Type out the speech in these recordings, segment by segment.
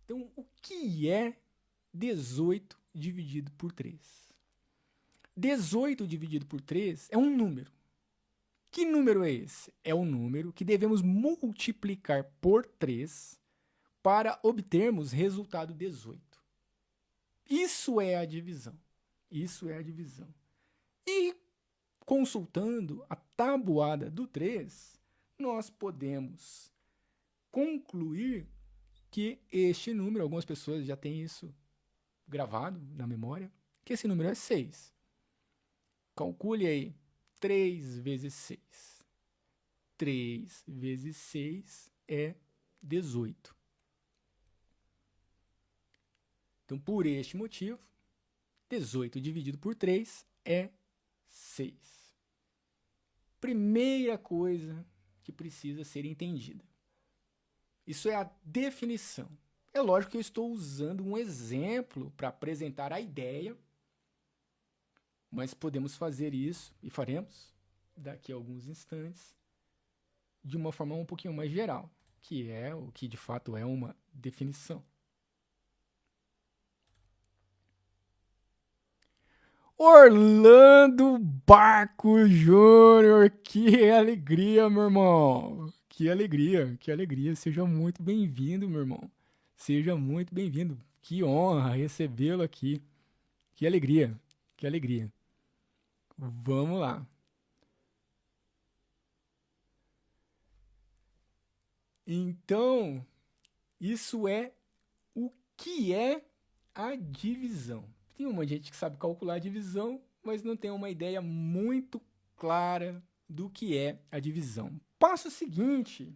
Então, o que é 18 dividido por 3? 18 dividido por 3 é um número. Que número é esse? É um número que devemos multiplicar por 3 para obtermos resultado 18. Isso é a divisão. Isso é a divisão. E consultando a tabuada do 3, nós podemos concluir que este número, algumas pessoas já têm isso gravado na memória, que esse número é 6. Calcule aí 3 vezes 6. 3 vezes 6 é 18. Então, por este motivo, 18 dividido por 3 é 6. Primeira coisa que precisa ser entendida. Isso é a definição. É lógico que eu estou usando um exemplo para apresentar a ideia, mas podemos fazer isso, e faremos daqui a alguns instantes, de uma forma um pouquinho mais geral, que é o que de fato é uma definição. Orlando Barco Júnior, que alegria, meu irmão. Que alegria, que alegria. Seja muito bem-vindo, meu irmão. Seja muito bem-vindo. Que honra recebê-lo aqui. Que alegria, que alegria. Vamos lá. Então, isso é o que é a divisão. Tem uma gente que sabe calcular a divisão, mas não tem uma ideia muito clara do que é a divisão. Passo seguinte: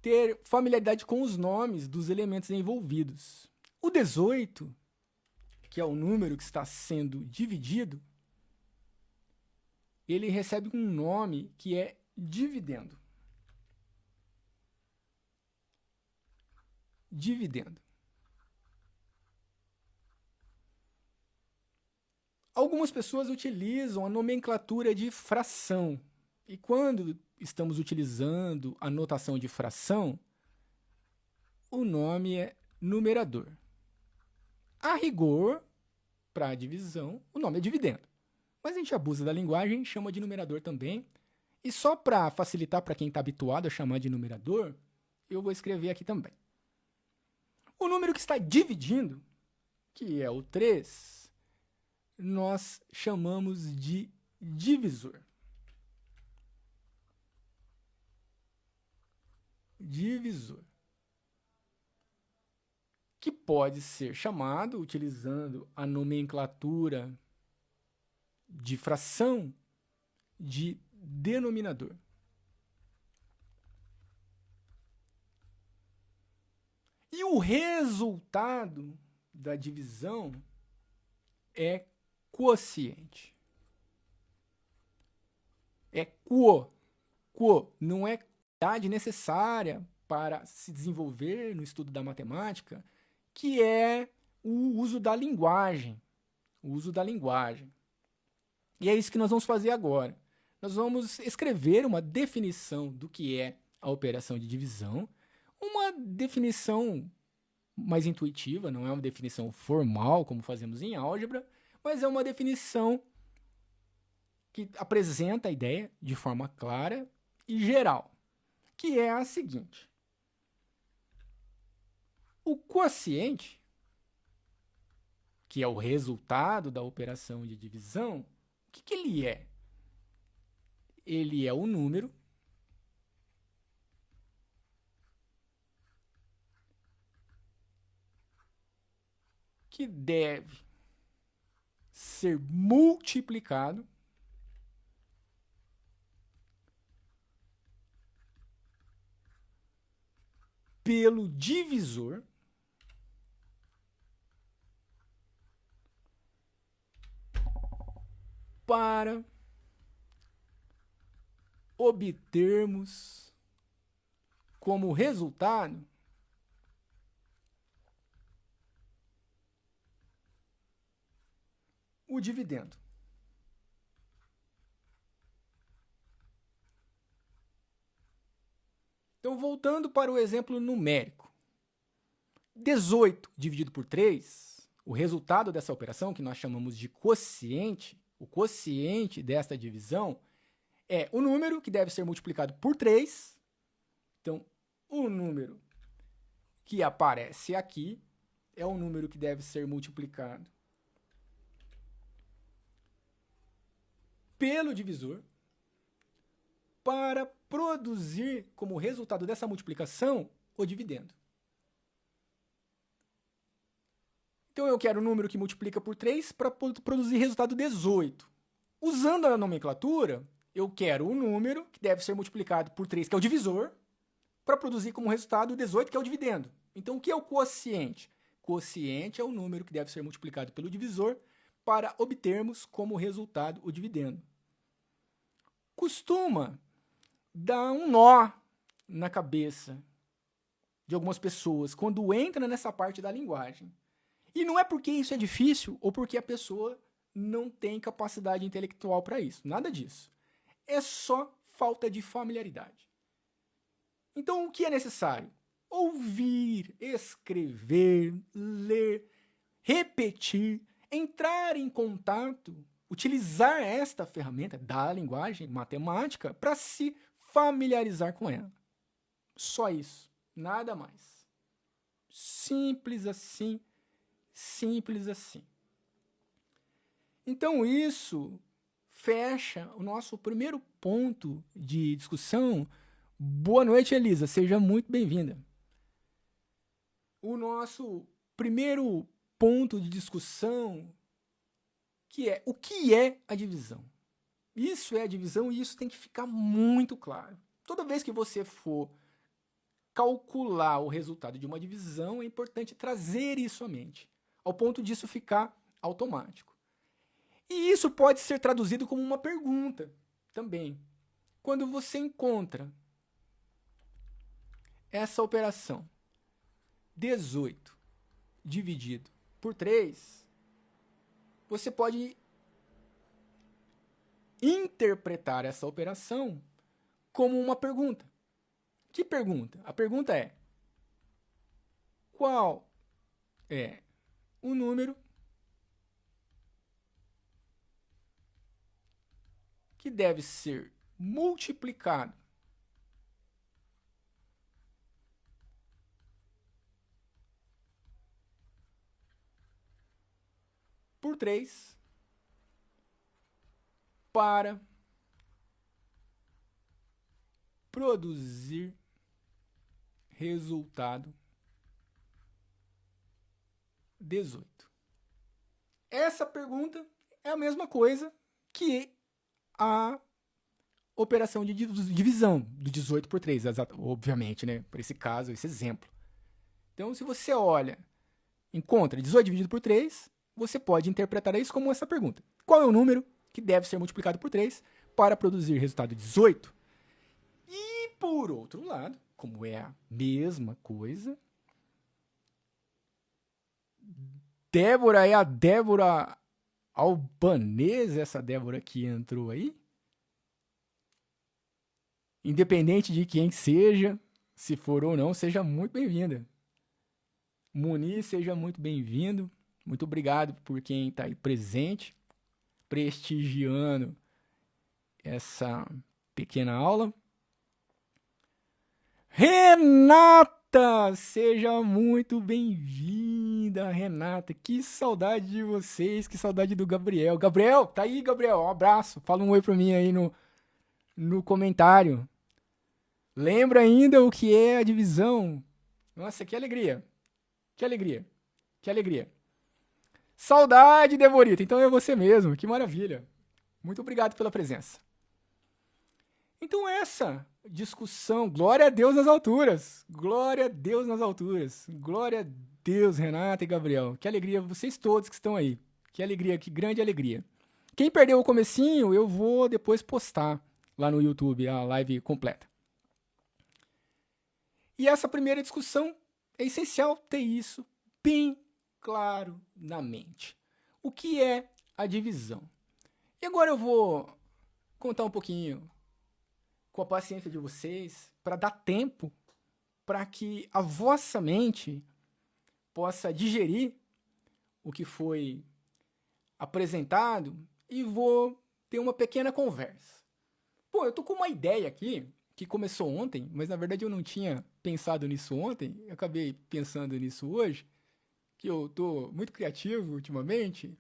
ter familiaridade com os nomes dos elementos envolvidos. O 18, que é o número que está sendo dividido, ele recebe um nome que é dividendo. Dividendo. Algumas pessoas utilizam a nomenclatura de fração. E quando estamos utilizando a notação de fração, o nome é numerador. A rigor, para a divisão, o nome é dividendo. Mas a gente abusa da linguagem e chama de numerador também. E só para facilitar para quem está habituado a chamar de numerador, eu vou escrever aqui também. O número que está dividindo, que é o 3, nós chamamos de divisor. Divisor. Que pode ser chamado, utilizando a nomenclatura de fração, de denominador. E o resultado da divisão é quociente. É quo. Não é quantidade necessária para se desenvolver no estudo da matemática, que é o uso da linguagem. O uso da linguagem. E é isso que nós vamos fazer agora. Nós vamos escrever uma definição do que é a operação de divisão, uma definição mais intuitiva, não é uma definição formal, como fazemos em álgebra, mas é uma definição que apresenta a ideia de forma clara e geral, que é a seguinte. O quociente, que é o resultado da operação de divisão, o que ele é? Ele é o número que deve ser multiplicado pelo divisor para obtermos como resultado o dividendo. Então, voltando para o exemplo numérico. 18 dividido por 3, o resultado dessa operação, que nós chamamos de quociente, o quociente desta divisão é o número que deve ser multiplicado por 3. Então, o número que aparece aqui é o número que deve ser multiplicado pelo divisor para produzir como resultado dessa multiplicação o dividendo. Então, eu quero o número que multiplica por 3 para produzir resultado 18. Usando a nomenclatura, eu quero o número que deve ser multiplicado por 3, que é o divisor, para produzir como resultado o 18, que é o dividendo. Então, o que é o quociente? Quociente é o número que deve ser multiplicado pelo divisor para obtermos como resultado o dividendo. Costuma dar um nó na cabeça de algumas pessoas quando entra nessa parte da linguagem. E não é porque isso é difícil ou porque a pessoa não tem capacidade intelectual para isso. Nada disso. É só falta de familiaridade. Então, o que é necessário? Ouvir, escrever, ler, repetir, entrar em contato, utilizar esta ferramenta da linguagem matemática para se familiarizar com ela. Só isso. Nada mais. Simples assim. Simples assim. Então, isso fecha o nosso primeiro ponto de discussão. Boa noite, Elisa. Seja muito bem-vinda. O nosso primeiro ponto de discussão, que é o que é a divisão. Isso é a divisão e isso tem que ficar muito claro. Toda vez que você for calcular o resultado de uma divisão, é importante trazer isso à mente, ao ponto disso ficar automático. E isso pode ser traduzido como uma pergunta também. Quando você encontra essa operação 18 dividido por 3, você pode interpretar essa operação como uma pergunta. Que pergunta? A pergunta é: qual é o número que deve ser multiplicado por 3 para produzir resultado 18. Essa pergunta é a mesma coisa que a operação de divisão do 18 por 3, obviamente, né? Por esse caso, esse exemplo. Então, se você olha, encontra 18 dividido por 3, você pode interpretar isso como essa pergunta: qual é o número que deve ser multiplicado por 3 para produzir resultado 18? E, por outro lado, como é a mesma coisa, Débora é a Débora albanesa, essa Débora que entrou aí. Independente de quem seja, se for ou não, seja muito bem-vinda. Muniz, seja muito bem-vindo. Muito obrigado por quem está aí presente, prestigiando essa pequena aula. Renata, seja muito bem-vinda, Renata. Que saudade de vocês, que saudade do Gabriel. Gabriel, tá aí, Gabriel? Um abraço. Fala um oi pra mim aí no comentário. Lembra ainda o que é a divisão? Nossa, que alegria. Que alegria. Que alegria. Saudade, Deborita. Então é você mesmo. Que maravilha. Muito obrigado pela presença. Então essa discussão, glória a Deus nas alturas. Glória a Deus nas alturas. Glória a Deus, Renata e Gabriel. Que alegria vocês todos que estão aí. Que alegria, que grande alegria. Quem perdeu o comecinho, eu vou depois postar lá no YouTube a live completa. E essa primeira discussão é essencial ter isso bem claro na mente. O que é a divisão? E agora eu vou contar um pouquinho, com a paciência de vocês, para dar tempo para que a vossa mente possa digerir o que foi apresentado e vou ter uma pequena conversa. Pô, eu tô com uma ideia aqui que começou ontem, mas na verdade eu não tinha pensado nisso ontem, eu acabei pensando nisso hoje, que eu tô muito criativo ultimamente,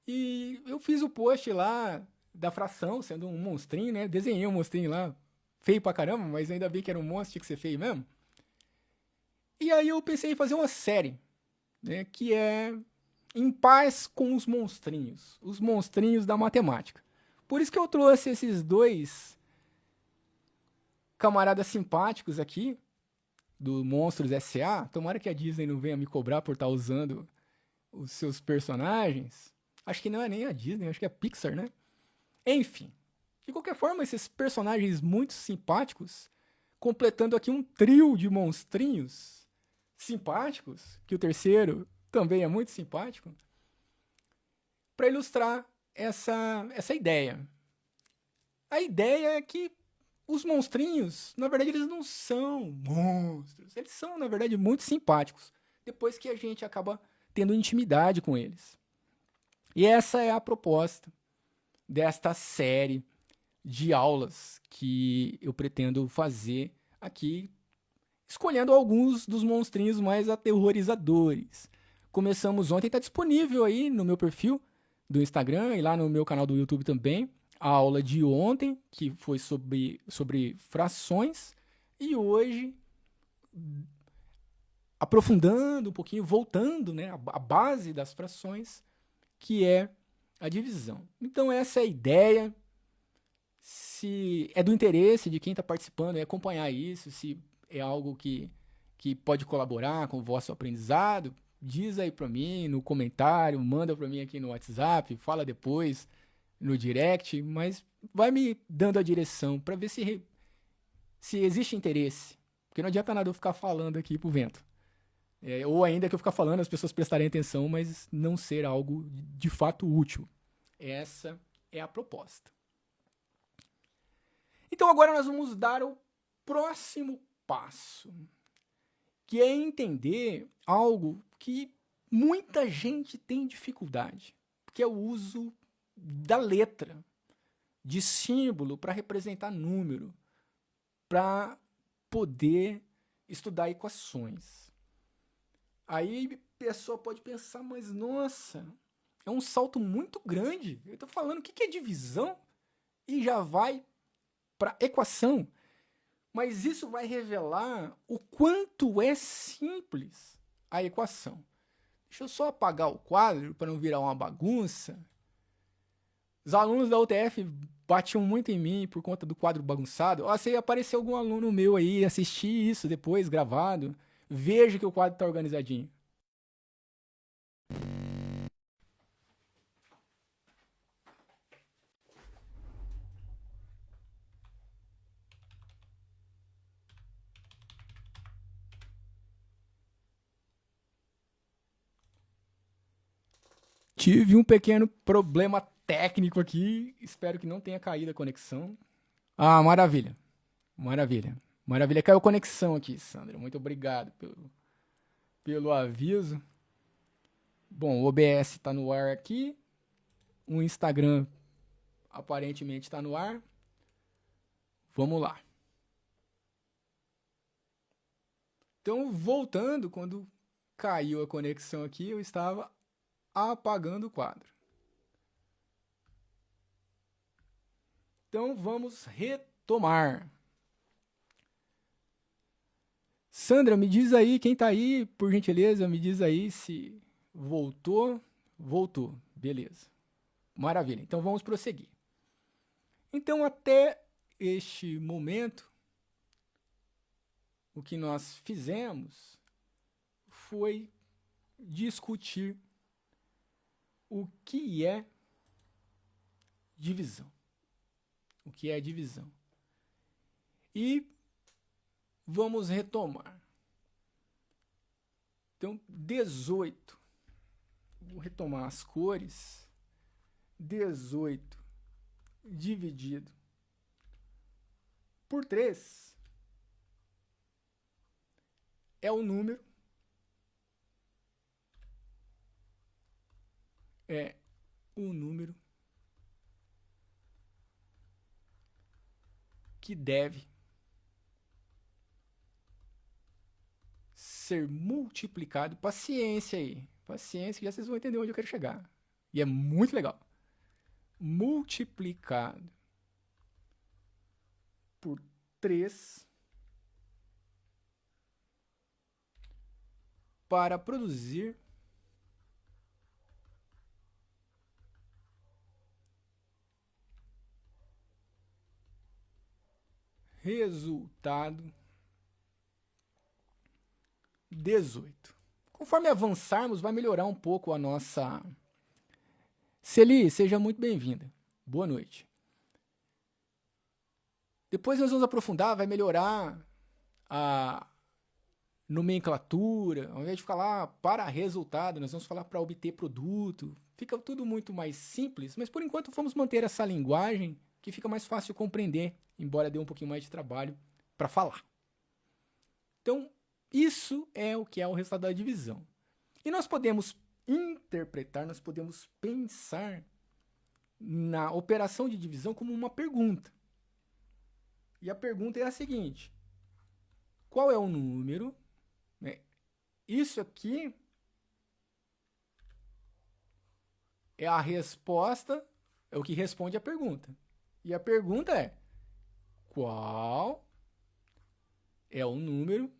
e eu fiz o post lá da fração, sendo um monstrinho, né? Desenhei um monstrinho lá, feio pra caramba, mas ainda bem que era um monstro, tinha que ser feio mesmo. E aí eu pensei em fazer uma série, né? Que é Em Paz com os monstrinhos da matemática. Por isso que eu trouxe esses dois camaradas simpáticos aqui, do Monstros S.A. Tomara que a Disney não venha me cobrar por estar usando os seus personagens. Acho que não é nem a Disney, acho que é a Pixar, né? Enfim, de qualquer forma, esses personagens muito simpáticos, completando aqui um trio de monstrinhos simpáticos, que o terceiro também é muito simpático, para ilustrar essa ideia. A ideia é que os monstrinhos, na verdade, eles não são monstros. Eles são, na verdade, muito simpáticos. Depois que a gente acaba tendo intimidade com eles. E essa é a proposta desta série de aulas que eu pretendo fazer aqui, escolhendo alguns dos monstrinhos mais aterrorizadores. Começamos ontem, está disponível aí no meu perfil do Instagram e lá no meu canal do YouTube também. A aula de ontem, que foi sobre frações, e hoje, aprofundando um pouquinho, voltando, né, a base das frações, que é a divisão. Então, essa é a ideia. Se é do interesse de quem está participando é acompanhar isso, se é algo que pode colaborar com o vosso aprendizado, diz aí para mim no comentário, manda para mim aqui no WhatsApp, fala depois no direct, mas vai me dando a direção para ver se existe interesse. Porque não adianta nada eu ficar falando aqui pro vento. Ou ainda que eu ficar falando, as pessoas prestarem atenção, mas não ser algo de fato útil. Essa é a proposta. Então agora nós vamos dar o próximo passo, que é entender algo que muita gente tem dificuldade, que é o uso da letra, de símbolo para representar número, para poder estudar equações. Aí a pessoa pode pensar, mas nossa, é um salto muito grande. Eu estou falando o que é divisão e já vai para equação. Mas isso vai revelar o quanto é simples a equação. Deixa eu só apagar o quadro para não virar uma bagunça. Os alunos da UTF batiam muito em mim por conta do quadro bagunçado. Ó, se aparecer algum aluno meu aí, assistir isso depois, gravado, veja que o quadro está organizadinho. Tive um pequeno problema técnico aqui. Espero que não tenha caído a conexão. Ah, maravilha. Maravilha. Maravilha. Caiu a conexão aqui, Sandra. Muito obrigado pelo aviso. Bom, o OBS está no ar aqui. O Instagram aparentemente está no ar. Vamos lá. Então, voltando, quando caiu a conexão aqui, eu estava apagando o quadro. Então, vamos retomar. Sandra, me diz aí, quem tá aí, por gentileza, me diz aí se voltou. Voltou, beleza. Maravilha, então vamos prosseguir. Então, até este momento, o que nós fizemos foi discutir o que é divisão. O que é divisão. E vamos retomar. Então, 18. Vou retomar as cores. 18 dividido por 3 é o número é o número que deve ser multiplicado. Paciência aí. Paciência, que já vocês vão entender onde eu quero chegar. E é muito legal. Multiplicado por 3 para produzir resultado 18. Conforme avançarmos, vai melhorar um pouco a nossa... Celi, seja muito bem-vinda. Boa noite. Depois nós vamos aprofundar, vai melhorar a nomenclatura. Ao invés de falar para resultado, nós vamos falar para obter produto. Fica tudo muito mais simples, mas por enquanto vamos manter essa linguagem que fica mais fácil de compreender, embora dê um pouquinho mais de trabalho para falar. Então, isso é o que é o resultado da divisão. E nós podemos interpretar, nós podemos pensar na operação de divisão como uma pergunta. E a pergunta é a seguinte: qual é o número? Isso aqui é a resposta, é o que responde a pergunta. E a pergunta é: qual é o número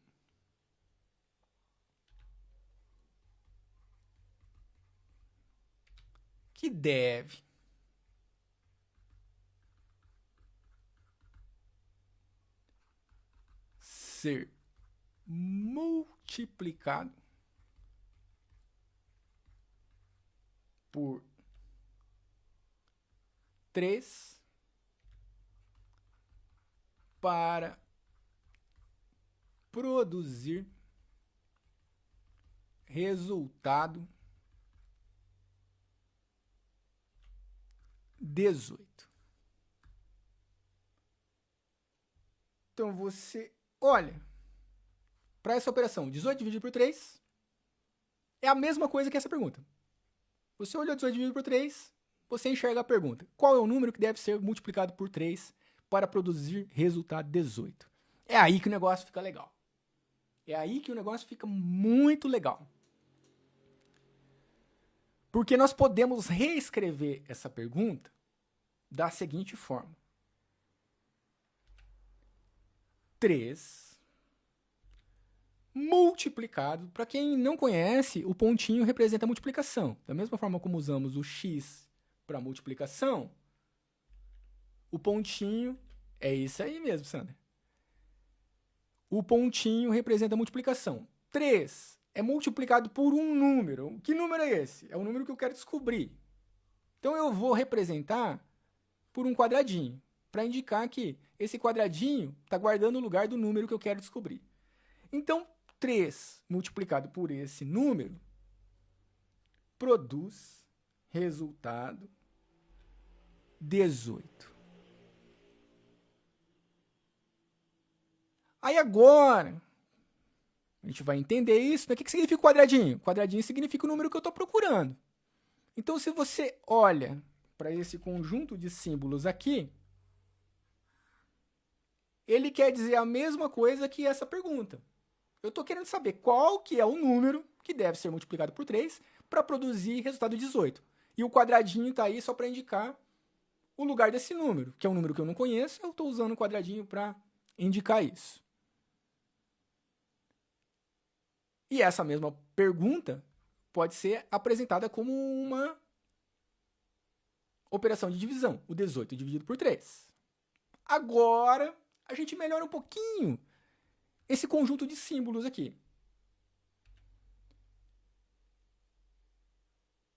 que deve ser multiplicado por 3 para produzir resultado 18. Então você olha para essa operação, 18 dividido por 3 é a mesma coisa que essa pergunta. Você olhou 18 dividido por 3, você enxerga a pergunta: qual é o número que deve ser multiplicado por 3 para produzir resultado 18? É aí que o negócio fica legal. É aí que o negócio fica muito legal. Porque nós podemos reescrever essa pergunta da seguinte forma: 3 multiplicado, para quem não conhece, o pontinho representa a multiplicação. Da mesma forma como usamos o x para multiplicação, o pontinho é isso aí mesmo, Sandra. O pontinho representa a multiplicação. 3 é multiplicado por um número. Que número é esse? É o número que eu quero descobrir. Então eu vou representar por um quadradinho, para indicar que esse quadradinho está guardando o lugar do número que eu quero descobrir. Então, 3 multiplicado por esse número produz resultado 18. Aí agora, a gente vai entender isso. Né? O que significa o quadradinho? Quadradinho significa o número que eu estou procurando. Então, se você olha para esse conjunto de símbolos aqui, ele quer dizer a mesma coisa que essa pergunta. Eu estou querendo saber qual que é o número que deve ser multiplicado por 3 para produzir resultado 18. E o quadradinho está aí só para indicar o lugar desse número, que é um número que eu não conheço, eu estou usando o quadradinho para indicar isso. E essa mesma pergunta pode ser apresentada como uma operação de divisão, o 18 dividido por 3. Agora, a gente melhora um pouquinho esse conjunto de símbolos aqui.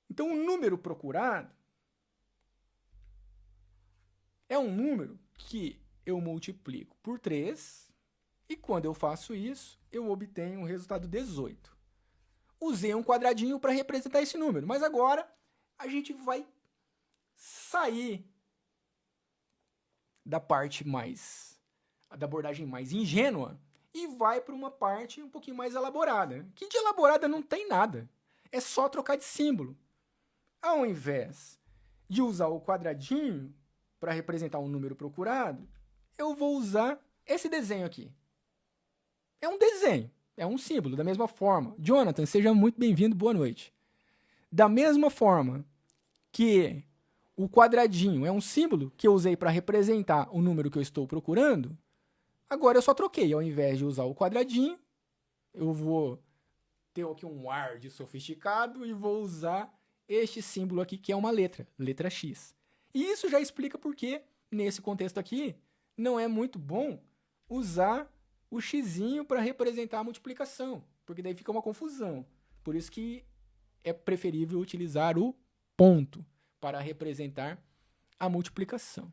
Então, o número procurado é um número que eu multiplico por 3 e quando eu faço isso, eu obtenho o resultado 18. Usei um quadradinho para representar esse número, mas agora a gente vai sair da parte da abordagem mais ingênua e vai para uma parte um pouquinho mais elaborada. Que de elaborada não tem nada. É só trocar de símbolo. ao invés de usar o quadradinho para representar um número procurado, eu vou usar esse desenho aqui. É um desenho, é um símbolo, da mesma forma. Jonathan, seja muito bem-vindo, boa noite. Da mesma forma que o quadradinho é um símbolo que eu usei para representar o número que eu estou procurando, agora eu só troquei. Ao invés de usar o quadradinho, eu vou ter aqui um ar de sofisticado e vou usar este símbolo aqui, que é uma letra X. E isso já explica por que, nesse contexto aqui, não é muito bom usar o xizinho para representar a multiplicação, porque daí fica uma confusão. Por isso que é preferível utilizar o ponto para representar a multiplicação.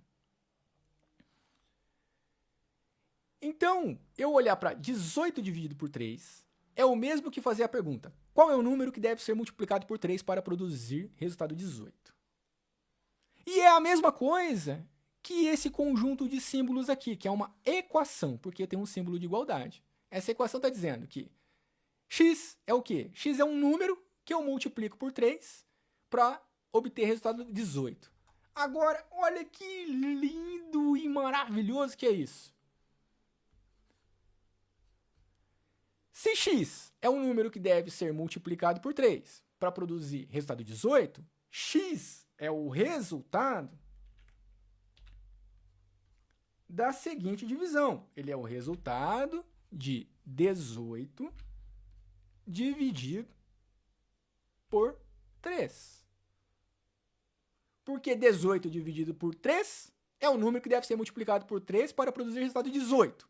Então, eu olhar para 18 dividido por 3 é o mesmo que fazer a pergunta: qual é o número que deve ser multiplicado por 3 para produzir resultado 18? E é a mesma coisa que esse conjunto de símbolos aqui, que é uma equação, porque tem um símbolo de igualdade. Essa equação está dizendo que x é o quê? X é um número que eu multiplico por 3 para obter resultado 18. Agora, olha que lindo e maravilhoso que é isso. Se x é um número que deve ser multiplicado por 3 para produzir resultado 18, x é o resultado da seguinte divisão. Ele é o resultado de 18 dividido por 3. Porque 18 dividido por 3 é o número que deve ser multiplicado por 3 para produzir o resultado 18.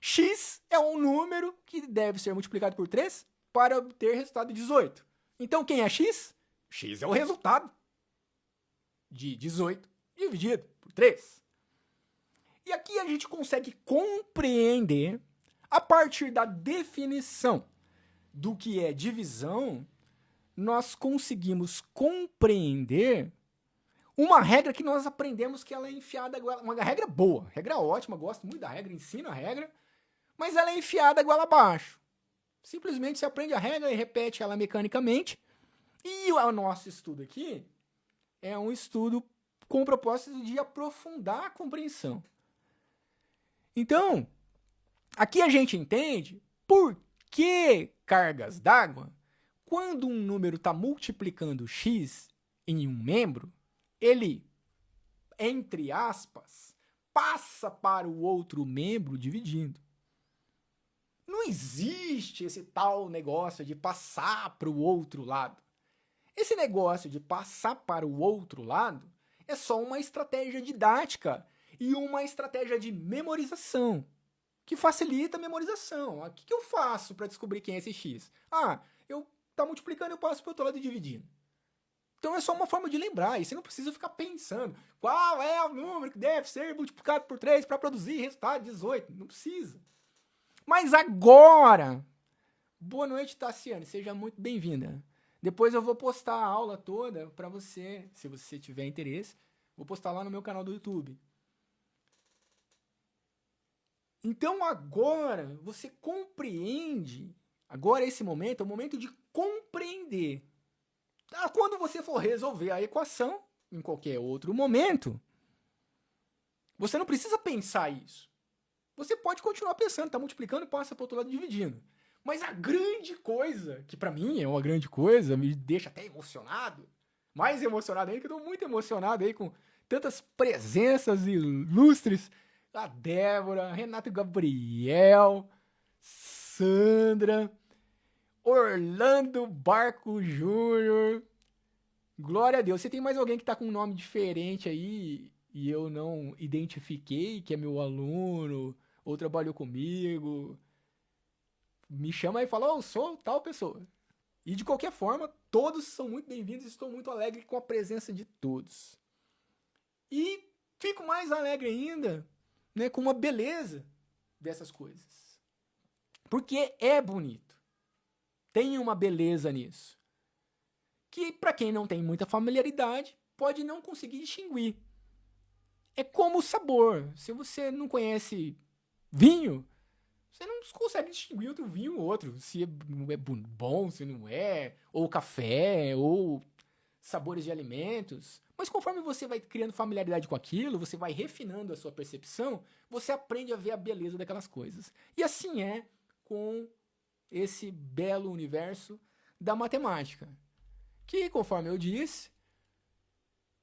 X é um número que deve ser multiplicado por 3 para obter resultado 18. Então, quem é x? X é o resultado de 18 dividido por 3. E aqui a gente consegue compreender, a partir da definição do que é divisão, nós conseguimos compreender uma regra que nós aprendemos que ela é enfiada, uma regra boa, regra ótima, gosto muito da regra, ensino a regra, mas ela é enfiada goela abaixo. Simplesmente você aprende a regra e repete ela mecanicamente. E o nosso estudo aqui é um estudo com o propósito de aprofundar a compreensão. Então, aqui a gente entende por que cargas d'água, quando um número está multiplicando x em um membro, ele, entre aspas, passa para o outro membro dividindo. Não existe esse tal negócio de passar para o outro lado. Esse negócio de passar para o outro lado é só uma estratégia didática e uma estratégia de memorização, que facilita a memorização. O que eu faço para descobrir quem é esse x? Tá multiplicando, eu passo para o outro lado e dividindo. Então é só uma forma de lembrar, e você não precisa ficar pensando qual é o número que deve ser multiplicado por 3 para produzir resultado 18. Não precisa. Mas agora, boa noite, Tassiane, seja muito bem-vinda. Depois eu vou postar a aula toda para você, se você tiver interesse, vou postar lá no meu canal do YouTube. Então agora você compreende, agora esse momento é o momento de compreender. Quando você for resolver a equação, em qualquer outro momento, você não precisa pensar isso. Você pode continuar pensando, está multiplicando e passa para o outro lado dividindo. Mas a grande coisa, que para mim é uma grande coisa, me deixa até emocionado, mais emocionado ainda, que eu estou muito emocionado aí com tantas presenças ilustres, a Débora, Renato Gabriel, Sandra, Orlando Barco Júnior, glória a Deus. Você tem mais alguém que está com um nome diferente aí e eu não identifiquei, que é meu aluno, ou trabalhou comigo, me chama aí e fala, eu sou tal pessoa. E de qualquer forma, todos são muito bem-vindos e estou muito alegre com a presença de todos. E fico mais alegre ainda, né, com uma beleza dessas coisas. Porque é bonito. Tem uma beleza nisso. Que para quem não tem muita familiaridade, pode não conseguir distinguir. É como o sabor. Se você não conhece vinho, você não consegue distinguir entre um vinho e outro. Se é bom, se não é. Ou café, ou sabores de alimentos, mas conforme você vai criando familiaridade com aquilo, você vai refinando a sua percepção, você aprende a ver a beleza daquelas coisas. E assim é com esse belo universo da matemática, que, conforme eu disse,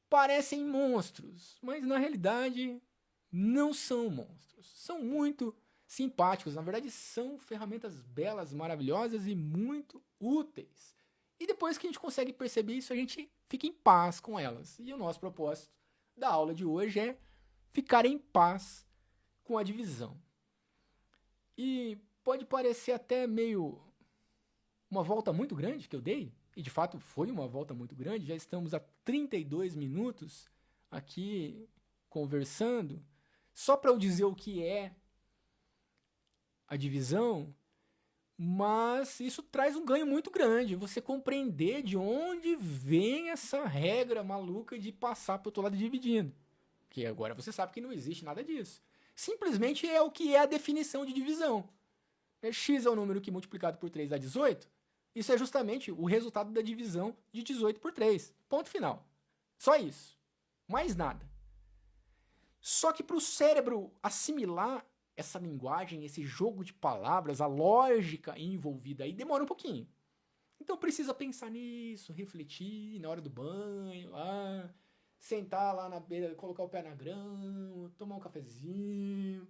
parecem monstros, mas na realidade não são monstros. São muito simpáticos, na verdade são ferramentas belas, maravilhosas e muito úteis. E depois que a gente consegue perceber isso, a gente fica em paz com elas. E o nosso propósito da aula de hoje é ficar em paz com a divisão. E pode parecer até meio uma volta muito grande que eu dei, e de fato foi uma volta muito grande, já estamos há 32 minutos aqui conversando, só para eu dizer o que é a divisão, mas isso traz um ganho muito grande, você compreender de onde vem essa regra maluca de passar para o outro lado dividindo, que agora você sabe que não existe nada disso. Simplesmente é o que é a definição de divisão. X é o número que multiplicado por 3 dá 18, isso é justamente o resultado da divisão de 18 por 3. Ponto final. Só isso. Mais nada. Só que para o cérebro assimilar essa linguagem, esse jogo de palavras, a lógica envolvida aí, demora um pouquinho. Então precisa pensar nisso, refletir na hora do banho, lá, sentar lá na beira, colocar o pé na grama, tomar um cafezinho,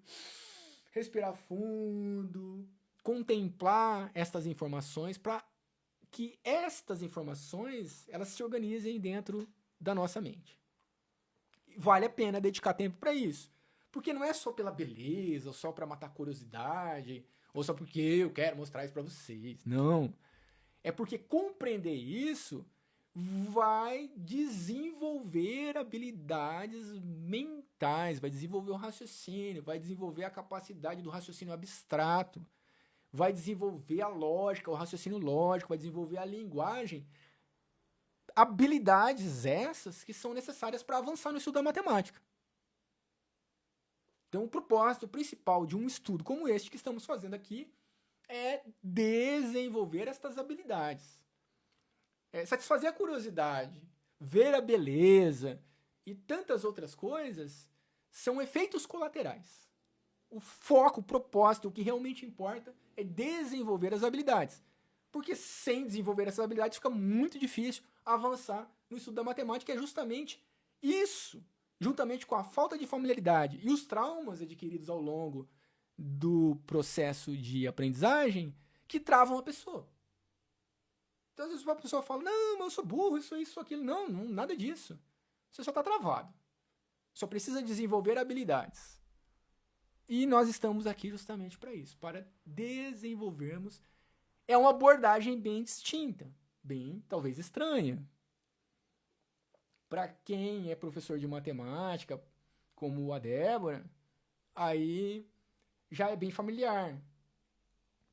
respirar fundo, contemplar estas informações para que estas informações elas se organizem dentro da nossa mente. Vale a pena dedicar tempo para isso. Porque não é só pela beleza, ou só para matar curiosidade, ou só porque eu quero mostrar isso para vocês. Não. É porque compreender isso vai desenvolver habilidades mentais, vai desenvolver o raciocínio, vai desenvolver a capacidade do raciocínio abstrato, vai desenvolver a lógica, o raciocínio lógico, vai desenvolver a linguagem. Habilidades essas que são necessárias para avançar no estudo da matemática. Então, o propósito principal de um estudo como este que estamos fazendo aqui é desenvolver estas habilidades. Satisfazer a curiosidade, ver a beleza e tantas outras coisas são efeitos colaterais. O foco, o propósito, o que realmente importa é desenvolver as habilidades. Porque sem desenvolver essas habilidades fica muito difícil avançar no estudo da matemática. É justamente isso, juntamente com a falta de familiaridade e os traumas adquiridos ao longo do processo de aprendizagem, que travam a pessoa. Então, às vezes a pessoa fala, não, mas eu sou burro, isso, aquilo. Não, nada disso. Você só está travado. Só precisa desenvolver habilidades. E nós estamos aqui justamente para isso, para desenvolvermos. É uma abordagem bem distinta, bem, talvez, estranha. Para quem é professor de matemática, como a Débora, aí já é bem familiar.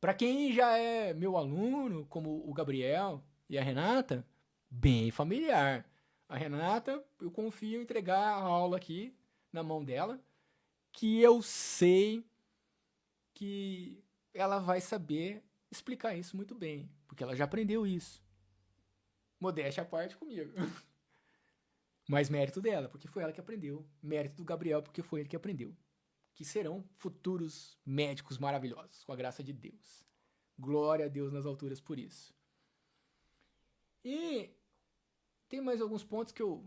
Para quem já é meu aluno, como o Gabriel e a Renata, bem familiar. A Renata, eu confio em entregar a aula aqui na mão dela, que eu sei que ela vai saber explicar isso muito bem, porque ela já aprendeu isso. Modéstia à parte comigo. Mas mérito dela, porque foi ela que aprendeu. Mérito do Gabriel, porque foi ele que aprendeu. Que serão futuros médicos maravilhosos, com a graça de Deus. Glória a Deus nas alturas por isso. E tem mais alguns pontos que eu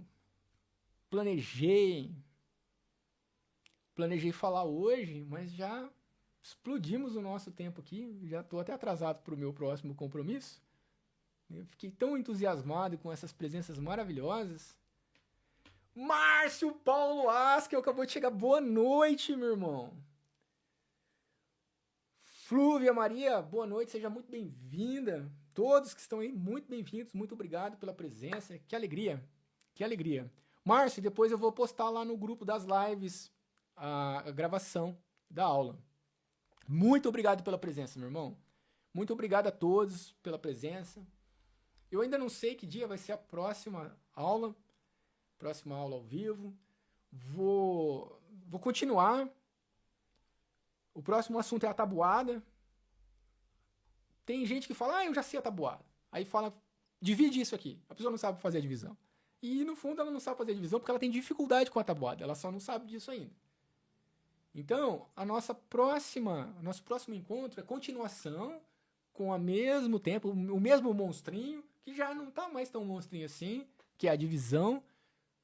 planejei falar hoje, mas já explodimos o nosso tempo aqui. Já estou até atrasado para o meu próximo compromisso. Eu fiquei tão entusiasmado com essas presenças maravilhosas. Márcio Paulo Askel acabou de chegar. Boa noite, meu irmão. Flúvia Maria, boa noite, seja muito bem-vinda. Todos que estão aí, muito bem-vindos, muito obrigado pela presença. Que alegria, que alegria. Márcio, depois eu vou postar lá no grupo das lives a gravação da aula. Muito obrigado pela presença, meu irmão. Muito obrigado a todos pela presença. Eu ainda não sei que dia vai ser a próxima aula ao vivo. Vou continuar. O próximo assunto é a tabuada. Tem gente que fala, eu já sei a tabuada. Aí fala Divide isso aqui. A pessoa não sabe fazer a divisão. E, no fundo, ela não sabe fazer a divisão porque ela tem dificuldade com a tabuada. Ela só não sabe disso ainda. Então, nosso próximo encontro é continuação com o mesmo tempo, o mesmo monstrinho, que já não está mais tão monstrinho assim, que é a divisão,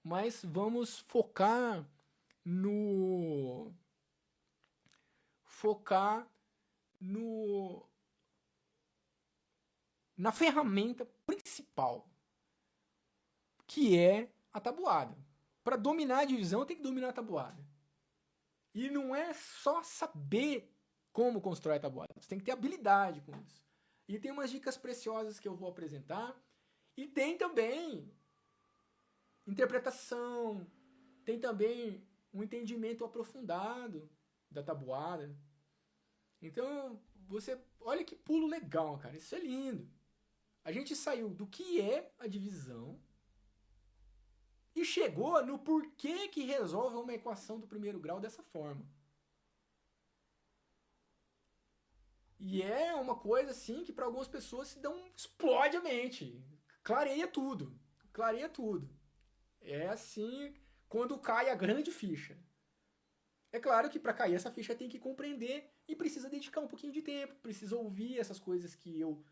mas vamos focar na ferramenta principal, que é a tabuada. Para dominar a divisão, tem que dominar a tabuada. E não é só saber como constrói a tabuada, você tem que ter habilidade com isso. E tem umas dicas preciosas que eu vou apresentar. E tem também interpretação, tem também um entendimento aprofundado da tabuada. Então, olha que pulo legal, cara, isso é lindo. A gente saiu do que é a divisão e chegou no porquê que resolve uma equação do primeiro grau dessa forma. E é uma coisa assim que para algumas pessoas explode a mente, clareia tudo. É assim quando cai a grande ficha. É claro que para cair essa ficha tem que compreender e precisa dedicar um pouquinho de tempo, precisa ouvir essas coisas que eu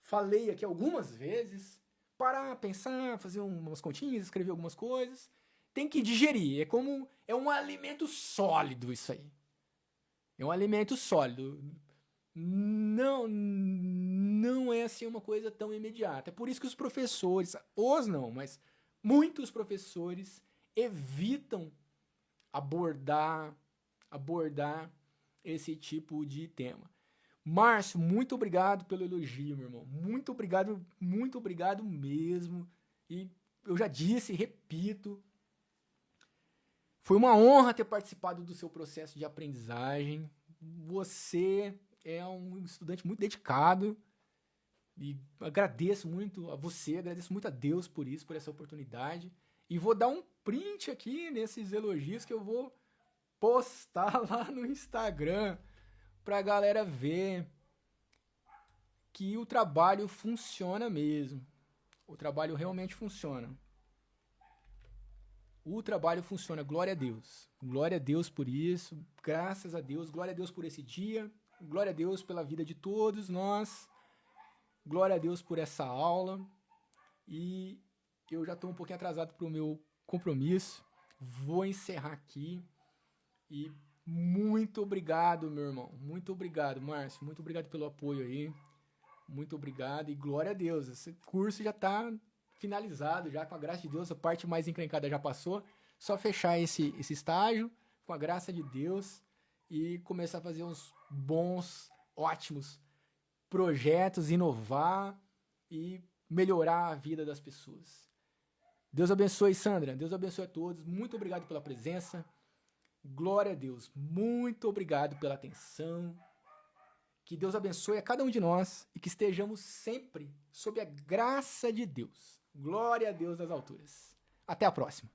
falei aqui algumas vezes, parar, pensar, fazer umas continhas, escrever algumas coisas. Tem que digerir, é um alimento sólido isso aí. É um alimento sólido. Não é assim uma coisa tão imediata. É por isso que os professores, mas muitos professores evitam abordar esse tipo de tema. Márcio, muito obrigado pelo elogio, meu irmão. Muito obrigado mesmo. E eu já disse, repito, foi uma honra ter participado do seu processo de aprendizagem. Você é um estudante muito dedicado e agradeço muito a você, agradeço muito a Deus por isso, por essa oportunidade. E vou dar um print aqui nesses elogios que eu vou postar lá no Instagram pra galera ver que o trabalho funciona mesmo. O trabalho realmente funciona. O trabalho funciona, glória a Deus. Glória a Deus por isso, graças a Deus, glória a Deus por esse dia, glória a Deus pela vida de todos nós, glória a Deus por essa aula. E eu já estou um pouquinho atrasado para o meu compromisso, vou encerrar aqui e muito obrigado, meu irmão, muito obrigado, Márcio, muito obrigado pelo apoio aí, muito obrigado e glória a Deus, esse curso já está finalizado, já com a graça de Deus, a parte mais encrencada já passou, só fechar esse estágio com a graça de Deus e começar a fazer uns bons, ótimos projetos, inovar e melhorar a vida das pessoas. Deus abençoe, Sandra, Deus abençoe a todos, muito obrigado pela presença, glória a Deus, muito obrigado pela atenção, que Deus abençoe a cada um de nós e que estejamos sempre sob a graça de Deus. Glória a Deus das alturas. Até a próxima.